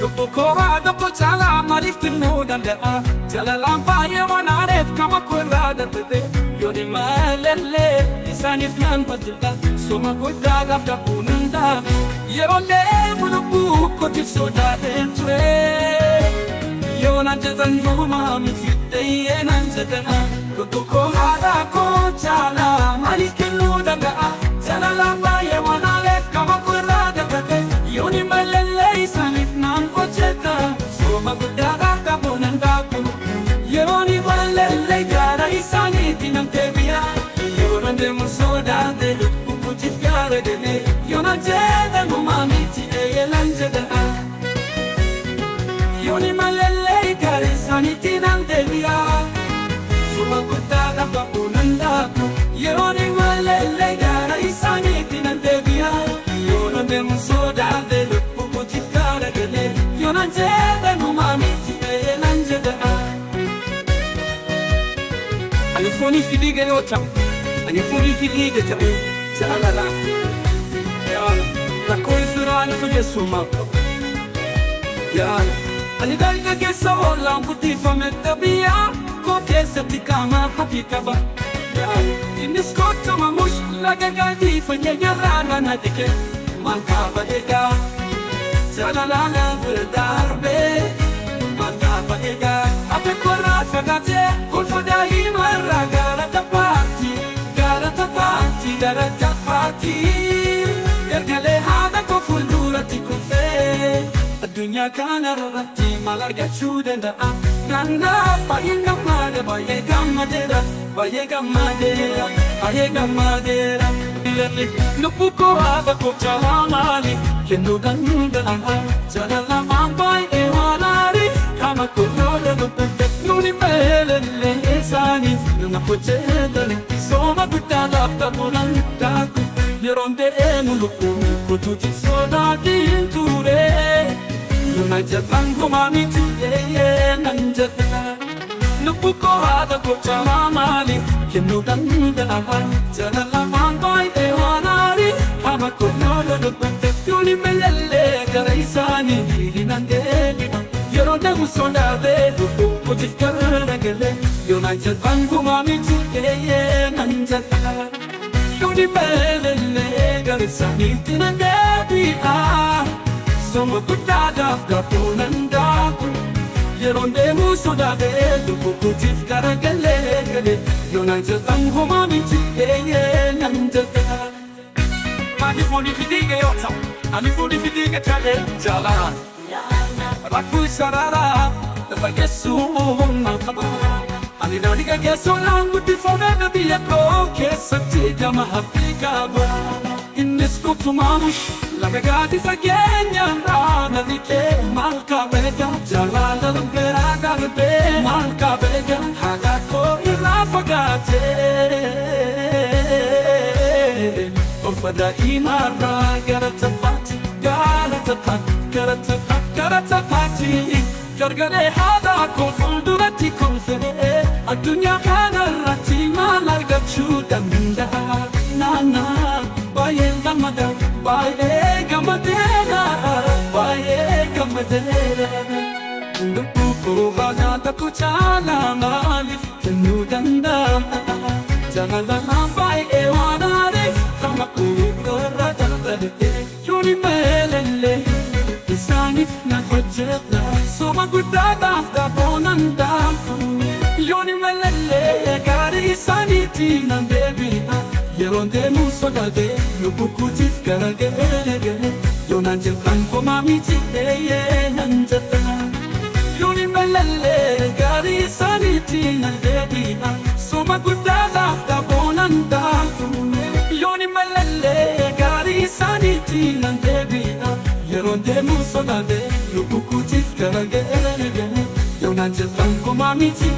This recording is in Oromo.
lubbu kooraa tokko caalaa maaliif kennuu danda'a jalalaan baay'ee waan aareef kama koirraa darbate yoo dhimma lellee isaaniif naan fajjilta soma guddaa gaaf dhabuun hundaa yeroo deemu lubbuu kootiif sodaatee ture yoo naan jedhan uumaa miti ta'ee naan jedhana lubbu kooraa koo caalaa maaliif kennuu danda'a jalalaan baay'ee waan aareef kama koirraa darbate yoo dhimma lellee isaaniif naan hojjeta soma guddaa gaaf dhabuun hundaa yeroo ni wallee gara isaaniitti namtee biyya yoo naan deemu sodaatee lubbu kootiif gaara deemee yoo naan jedhan uumaa miti eeyalan jedhaa yoo ni wallee gara isaaniitti namtee biyya soma guddaa gaaf dhabuun hundaa yeroo ni wallee gara isaaniitti namtee biyya yoo naan deemu sodaatee lubbu kootiif gaara deemee yoo naan jedhan uumaa miti eeyalan jedhaa. Ani fuuni fidiga yoota, ani fuuni fidiga ta'e jaalala. Yaala, rakkoo isiraan fayyasuma. Yaala, ani daa'ima keessa oolaan guddifame biyyaa koo keessatti qaama hafi qaba. Yaala, innis kootuma mush laga gaarii fayyanyarraa nana dhike maal qaba egaa. Jaalala bira darbee maal qaba egaa. Abe korraa fagaatee kolfa daa'imarraa gara taphaatti gara taphaatti ergalee haadha koo fuulduratti kufee addunyaa kanarratti maal argachuu danda'a naannaa baay'ee gammadeera baay'ee gammadeera lubbu koo haadha koo caalaa maaliif kennuu danda'a jaalalamaan baay'ee waan aarii kama kooloola dubbate nuni meelellee isaaniif nama hojjetale soma guddaa gaaf dhabuun daaku yeroon deemu lubbuu kootiif sodaatiin ture nuna jedhan homaa miti nan jedha lubbu koo haadha koo caalaa maaliif kennuu danda'a jaalalamaan baay'ee waan aarii kama kooloola dubbate nuni meelellee gara isaaniif nan deema yeroo deemu sodaatee lubbu kootiif gaara galee yoo naan jedhan homaa miti nan jedha yoo ni meelellee gara isaaniitti nan deebi'a soma guddaa gaaf dhabuun daaku yeroo deemu sodaatee lubbu kootiif gaara galee yoo naan jedhan homaa miti nan jedha. Ani fuuni fidiga yoo ta'u, ani fuuni fidiga ta'e jaalaan. Rakkoo sarara fageessummaa qaba. Ani daandii geessuudhaan guddifamee biyya koo keessatti gama haphii qaba. Innis kutumaan laga gadi fageenyarraa nalikee maal qabeega jaalala garaa darbee maal qabeega haadha koo irraa fagaatee. Kolfa daa'imarraa gara taphaatti gara taphaatti gargalee haadha koo fuulduratti kolfee addunyaa kanarratti maal argachuu danda'a naannaa baay'ee gammadeera lubbu koo haadha koo caalaa maaliif kennuu danda'a jalalaan baay'ee waan aareef kama koirraa darbate yoo ni meelellee isaaniif nan hojjeta soma guddaa gaaf dhabuun daaku yoo ni meelellee gaarii isaaniitti nan deebi'a yeroon deemu sodaatee lubbu kootiif gaara galee yoo naan jedhan homaa miti nan jedha yoo ni meelellee gaarii isaaniitti nan deebi'a soma guddaa gaaf dhabuun daaku yoo ni meelellee gaarii isaaniitti nan deebi'a yeroon deemu sodaatee lubbu kootiif gaara galee yoo naan jedhan homaa miti